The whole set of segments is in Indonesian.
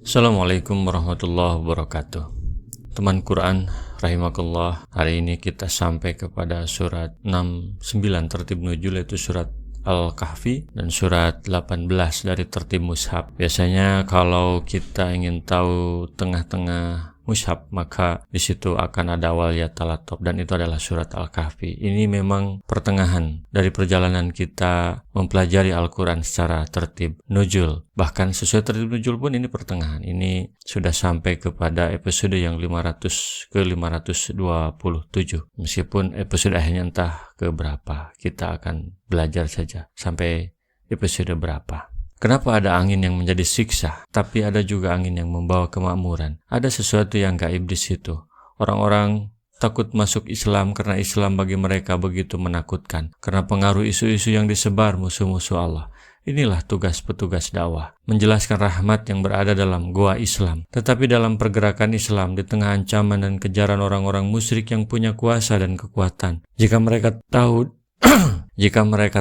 Assalamualaikum warahmatullahi wabarakatuh. Teman Quran rahimakallah, hari ini kita sampai kepada surat 69 tertib nuzul, yaitu surat Al-Kahfi, dan surat 18 dari tertib mushaf. Biasanya kalau kita ingin tahu tengah-tengah mushaf, maka di situ akan ada awal ya talatop, dan itu adalah surat Al-Kahfi. Ini memang pertengahan dari perjalanan kita mempelajari Al-Quran secara tertib nuzul. Bahkan sesuai tertib nuzul pun ini pertengahan. Ini sudah sampai kepada episode yang 500 ke 527. Meskipun episode akhirnya entah ke berapa, kita akan belajar saja sampai episode berapa. Kenapa ada angin yang menjadi siksa, tapi ada juga angin yang membawa kemakmuran? Ada sesuatu yang gaib di situ. Orang-orang takut masuk Islam karena Islam bagi mereka begitu menakutkan, karena pengaruh isu-isu yang disebar musuh-musuh Allah. Inilah tugas petugas dakwah, menjelaskan rahmat yang berada dalam goa Islam. Tetapi dalam pergerakan Islam di tengah ancaman dan kejaran orang-orang musyrik yang punya kuasa dan kekuatan, jika mereka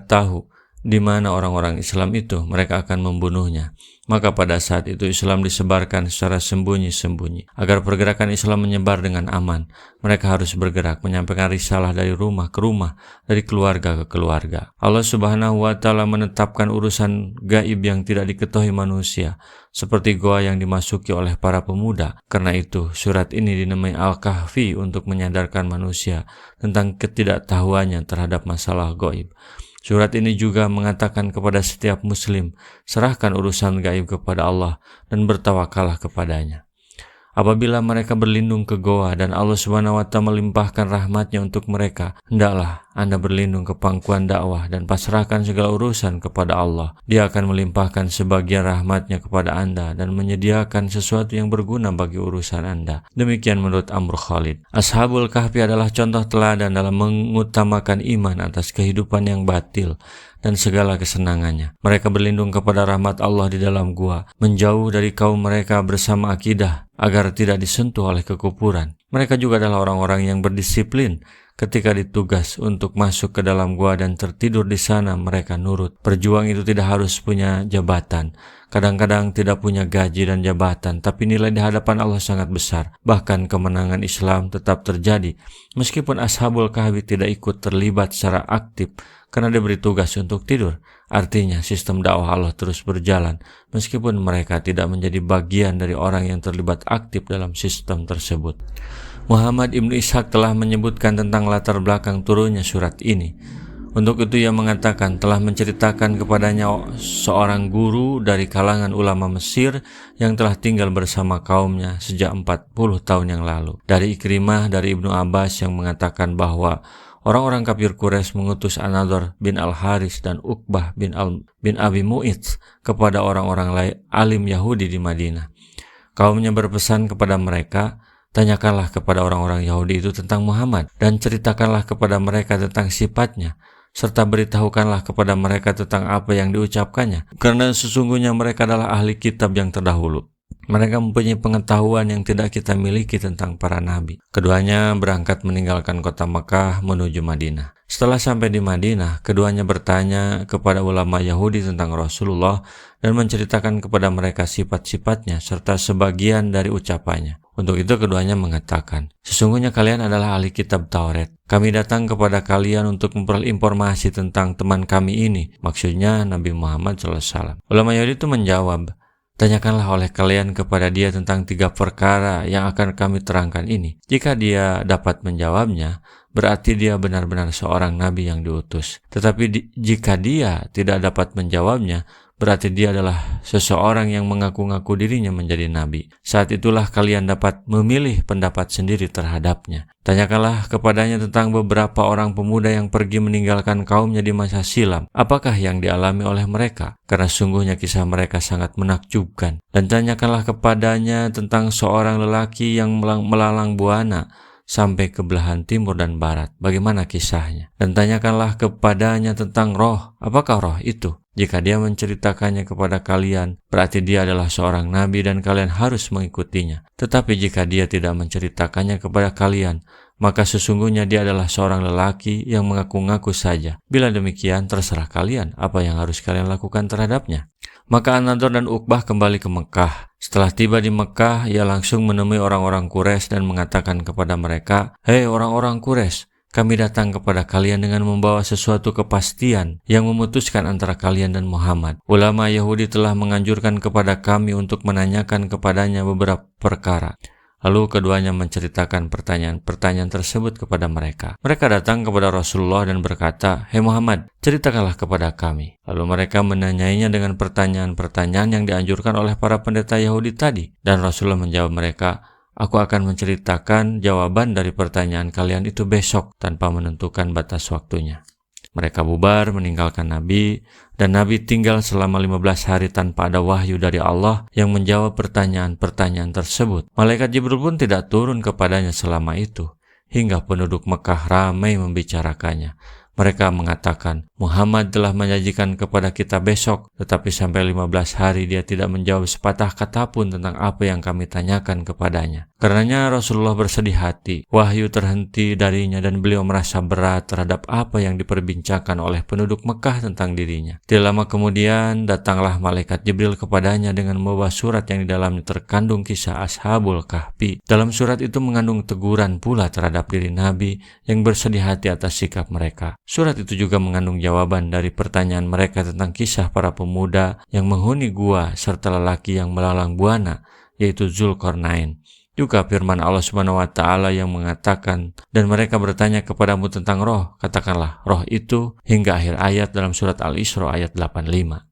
tahu di mana orang-orang Islam itu, mereka akan membunuhnya. Maka pada saat itu Islam disebarkan secara sembunyi-sembunyi. Agar pergerakan Islam menyebar dengan aman, mereka harus bergerak menyampaikan risalah dari rumah ke rumah, dari keluarga ke keluarga. Allah Subhanahu wa Ta'ala menetapkan urusan gaib yang tidak diketahui manusia, seperti goa yang dimasuki oleh para pemuda. Karena itu surat ini dinamai Al-Kahfi, untuk menyadarkan manusia tentang ketidaktahuannya terhadap masalah gaib. Surat ini juga mengatakan kepada setiap muslim, serahkan urusan gaib kepada Allah dan bertawakallah kepadanya. Apabila mereka berlindung ke goa dan Allah Subhanahu wa Ta'ala melimpahkan rahmatnya untuk mereka, hendaklah Anda berlindung ke pangkuan dakwah dan pasrahkan segala urusan kepada Allah. Dia akan melimpahkan sebagian rahmatnya kepada Anda dan menyediakan sesuatu yang berguna bagi urusan Anda. Demikian menurut Amr Khalid. Ashabul Kahfi adalah contoh teladan dalam mengutamakan iman atas kehidupan yang batil dan segala kesenangannya. Mereka berlindung kepada rahmat Allah di dalam gua, menjauh dari kaum mereka bersama akidah agar tidak disentuh oleh kekufuran. Mereka juga adalah orang-orang yang berdisiplin. Ketika ditugas untuk masuk ke dalam gua dan tertidur di sana, mereka nurut. Perjuang itu tidak harus punya jabatan, kadang-kadang tidak punya gaji dan jabatan, tapi nilai di hadapan Allah sangat besar. Bahkan kemenangan Islam tetap terjadi meskipun Ashabul Kahfi tidak ikut terlibat secara aktif, karena diberi tugas untuk tidur. Artinya sistem dakwah Allah terus berjalan meskipun mereka tidak menjadi bagian dari orang yang terlibat aktif dalam sistem tersebut. Muhammad Ibn Ishaq telah menyebutkan tentang latar belakang turunnya surat ini. Untuk itu ia mengatakan telah menceritakan kepadanya seorang guru dari kalangan ulama Mesir yang telah tinggal bersama kaumnya sejak 40 tahun yang lalu. Dari Ikrimah dari Ibnu Abbas yang mengatakan bahwa orang-orang kafir Quraisy mengutus An-Nadhr bin Al-Haris dan Uqbah bin Abi Mu'idz kepada orang-orang alim Yahudi di Madinah. Kaumnya berpesan kepada mereka, tanyakanlah kepada orang-orang Yahudi itu tentang Muhammad dan ceritakanlah kepada mereka tentang sifatnya, serta beritahukanlah kepada mereka tentang apa yang diucapkannya, karena sesungguhnya mereka adalah ahli kitab yang terdahulu. Mereka mempunyai pengetahuan yang tidak kita miliki tentang para nabi. Keduanya berangkat meninggalkan kota Mekah menuju Madinah. Setelah sampai di Madinah, keduanya bertanya kepada ulama Yahudi tentang Rasulullah dan menceritakan kepada mereka sifat-sifatnya serta sebagian dari ucapannya. Untuk itu keduanya mengatakan, sesungguhnya kalian adalah ahli kitab Taurat. Kami datang kepada kalian untuk memperoleh informasi tentang teman kami ini. Maksudnya Nabi Muhammad SAW. Ulama Yahudi itu menjawab, tanyakanlah oleh kalian kepada dia tentang 3 perkara yang akan kami terangkan ini. Jika dia dapat menjawabnya, berarti dia benar-benar seorang nabi yang diutus. Tetapi jika dia tidak dapat menjawabnya, berarti dia adalah seseorang yang mengaku-ngaku dirinya menjadi nabi. Saat itulah kalian dapat memilih pendapat sendiri terhadapnya. Tanyakanlah kepadanya tentang beberapa orang pemuda yang pergi meninggalkan kaumnya di masa silam. Apakah yang dialami oleh mereka? Karena sungguhnya kisah mereka sangat menakjubkan. Dan tanyakanlah kepadanya tentang seorang lelaki yang melalang buana sampai ke belahan timur dan barat. Bagaimana kisahnya? Dan tanyakanlah kepadanya tentang roh. Apakah roh itu? Jika dia menceritakannya kepada kalian, berarti dia adalah seorang nabi dan kalian harus mengikutinya. Tetapi jika dia tidak menceritakannya kepada kalian, maka sesungguhnya dia adalah seorang lelaki yang mengaku-ngaku saja. Bila demikian, terserah kalian apa yang harus kalian lakukan terhadapnya. Maka An-Nadhr dan Uqbah kembali ke Mekah. Setelah tiba di Mekah, ia langsung menemui orang-orang Quraisy dan mengatakan kepada mereka, "Hei orang-orang Quraisy, kami datang kepada kalian dengan membawa sesuatu kepastian yang memutuskan antara kalian dan Muhammad. Ulama Yahudi telah menganjurkan kepada kami untuk menanyakan kepadanya beberapa perkara." Lalu keduanya menceritakan pertanyaan-pertanyaan tersebut kepada mereka. Mereka datang kepada Rasulullah dan berkata, "Hei Muhammad, ceritakanlah kepada kami." Lalu mereka menanyainya dengan pertanyaan-pertanyaan yang dianjurkan oleh para pendeta Yahudi tadi. Dan Rasulullah menjawab mereka, "Aku akan menceritakan jawaban dari pertanyaan kalian itu besok tanpa menentukan batas waktunya." Mereka bubar meninggalkan Nabi, dan Nabi tinggal selama 15 hari tanpa ada wahyu dari Allah yang menjawab pertanyaan-pertanyaan tersebut. Malaikat Jibril pun tidak turun kepadanya selama itu, hingga penduduk Mekah ramai membicarakannya. Mereka mengatakan, "Muhammad telah menjanjikan kepada kita besok, tetapi sampai 15 hari dia tidak menjawab sepatah kata pun tentang apa yang kami tanyakan kepadanya." Karenanya Rasulullah bersedih hati, wahyu terhenti darinya dan beliau merasa berat terhadap apa yang diperbincangkan oleh penduduk Mekah tentang dirinya. Tidak lama kemudian datanglah malaikat Jibril kepadanya dengan membawa surat yang di dalamnya terkandung kisah Ashabul Kahfi. Dalam surat itu mengandung teguran pula terhadap diri Nabi yang bersedih hati atas sikap mereka. Surat itu juga mengandung jawaban dari pertanyaan mereka tentang kisah para pemuda yang menghuni gua serta lelaki yang melalang buana, yaitu Zulkarnain. Juga firman Allah Subhanahu wa taala yang mengatakan, "Dan mereka bertanya kepadamu tentang roh, katakanlah roh itu," hingga akhir ayat dalam surat Al-Isra ayat 85.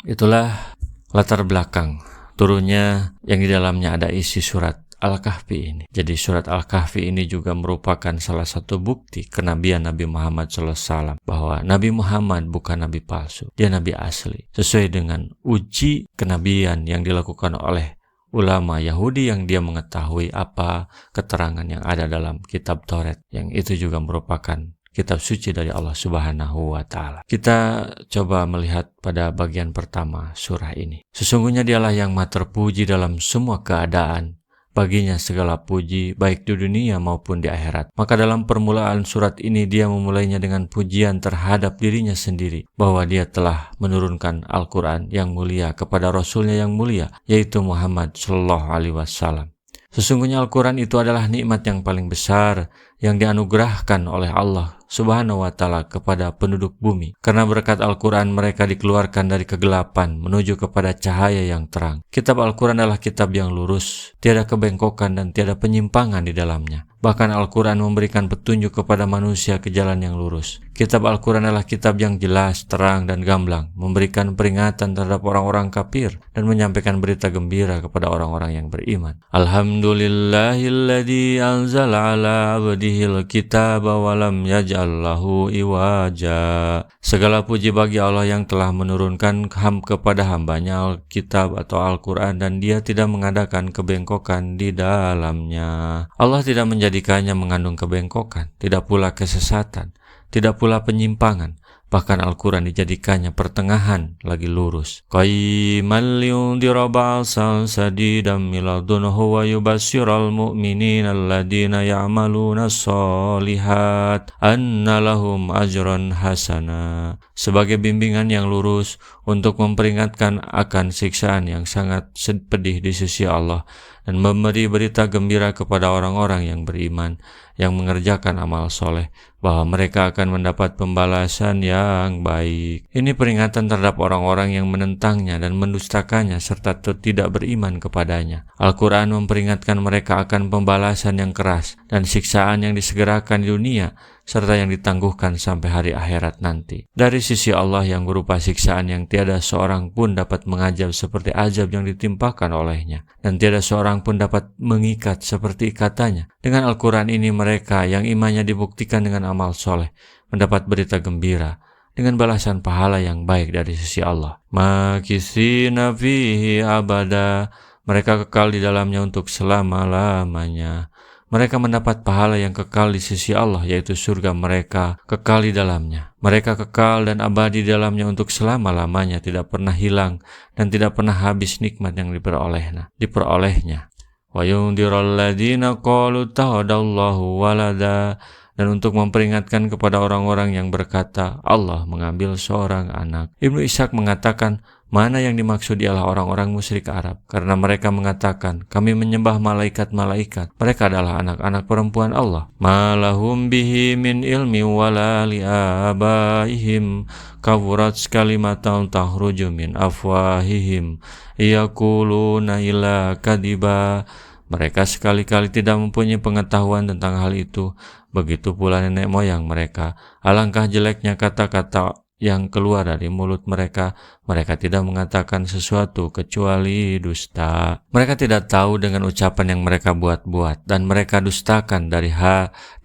Itulah latar belakang turunnya yang di dalamnya ada isi surat Al-Kahfi ini. Jadi surat Al-Kahfi ini juga merupakan salah satu bukti kenabian Nabi Muhammad SAW, bahwa Nabi Muhammad bukan nabi palsu, dia nabi asli, sesuai dengan uji kenabian yang dilakukan oleh ulama Yahudi yang dia mengetahui apa keterangan yang ada dalam kitab Taurat, yang itu juga merupakan kitab suci dari Allah Subhanahu wa taala. Kita coba melihat pada bagian pertama surah ini. Sesungguhnya dialah yang maha terpuji dalam semua keadaan. Baginya segala puji, baik di dunia maupun di akhirat. Maka dalam permulaan surat ini dia memulainya dengan pujian terhadap dirinya sendiri, bahwa dia telah menurunkan Al-Quran yang mulia kepada Rasulnya yang mulia, yaitu Muhammad Sallallahu Alaihi Wasallam. Sesungguhnya Al-Quran itu adalah nikmat yang paling besar yang dianugerahkan oleh Allah Subhanahu wa ta'ala kepada penduduk bumi. Karena berkat Al-Quran mereka dikeluarkan dari kegelapan menuju kepada cahaya yang terang. Kitab Al-Quran adalah kitab yang lurus, tiada kebengkokan dan tiada penyimpangan di dalamnya. Bahkan Al-Quran memberikan petunjuk kepada manusia ke jalan yang lurus. Kitab Al-Quran adalah kitab yang jelas, terang, dan gamblang, memberikan peringatan terhadap orang-orang kafir dan menyampaikan berita gembira kepada orang-orang yang beriman. Alhamdulillahilladzi anzala ala abdihil kitaba wa lam yaj'al lahu iwaja. Segala puji bagi Allah yang telah menurunkan kepada hambanya Alkitab atau Al-Quran dan dia tidak mengadakan kebengkokan di dalamnya. Allah tidak menjadikannya mengandung kebengkokan, tidak pula kesesatan, tidak pula penyimpangan. Bahkan Al-Quran dijadikannya pertengahan lagi lurus. Qayyiman liyundira ba'san sadidan min ladunhu wa yubashshiral mu'minina alladhina ya'maluna sholihat anna lahum ajran hasana. Sebagai bimbingan yang lurus untuk memperingatkan akan siksaan yang sangat pedih di sisi Allah dan memberi berita gembira kepada orang-orang yang beriman yang mengerjakan amal soleh, bahwa mereka akan mendapat pembalasan yang baik. Ini peringatan terhadap orang-orang yang menentangnya dan mendustakannya serta tidak beriman kepadanya. Al-Quran memperingatkan mereka akan pembalasan yang keras dan siksaan yang disegerakan di dunia serta yang ditangguhkan sampai hari akhirat nanti. Dari sisi Allah yang berupa siksaan yang tiada seorang pun dapat mengajab seperti azab yang ditimpakan olehnya, dan tiada seorang pun dapat mengikat seperti ikatannya. Dengan Al-Quran ini mereka yang imannya dibuktikan dengan amal soleh mendapat berita gembira dengan balasan pahala yang baik dari sisi Allah. Makisina fihi abada, mereka kekal di dalamnya untuk selama-lamanya. Mereka mendapat pahala yang kekal di sisi Allah, yaitu surga mereka kekal di dalamnya. Mereka kekal dan abadi di dalamnya untuk selama-lamanya, tidak pernah hilang dan tidak pernah habis nikmat yang diperolehnya. Wa yundirul ladzina qalu tahdallahu walada, dan untuk memperingatkan kepada orang-orang yang berkata Allah mengambil seorang anak. Ibnu Ishaq mengatakan Mana yang dimaksud ialah orang-orang musyrik Arab, karena mereka mengatakan, kami menyembah malaikat-malaikat. Mereka adalah anak-anak perempuan Allah. Ma lahum bihi min ilmi wala liabaihim kaburat kalimatan tahruju min afwahihim yaquluna illa kadiba. Mereka sekali-kali tidak mempunyai pengetahuan tentang hal itu. Begitu pula nenek moyang mereka. Alangkah jeleknya kata-kata yang keluar dari mulut mereka. Mereka tidak mengatakan sesuatu kecuali dusta. Mereka tidak tahu dengan ucapan yang mereka buat-buat, dan mereka dustakan dari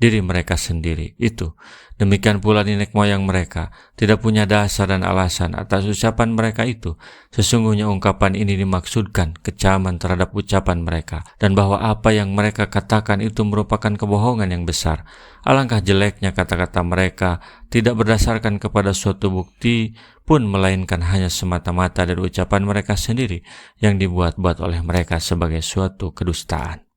diri mereka sendiri. Itu. Demikian pula nenek moyang mereka tidak punya dasar dan alasan atas ucapan mereka itu. Sesungguhnya ungkapan ini dimaksudkan kecaman terhadap ucapan mereka, dan bahwa apa yang mereka katakan itu merupakan kebohongan yang besar. Alangkah jeleknya kata-kata mereka tidak berdasarkan kepada suatu bukti pun, melainkan hanya semata-mata dari ucapan mereka sendiri yang dibuat-buat oleh mereka sebagai suatu kedustaan.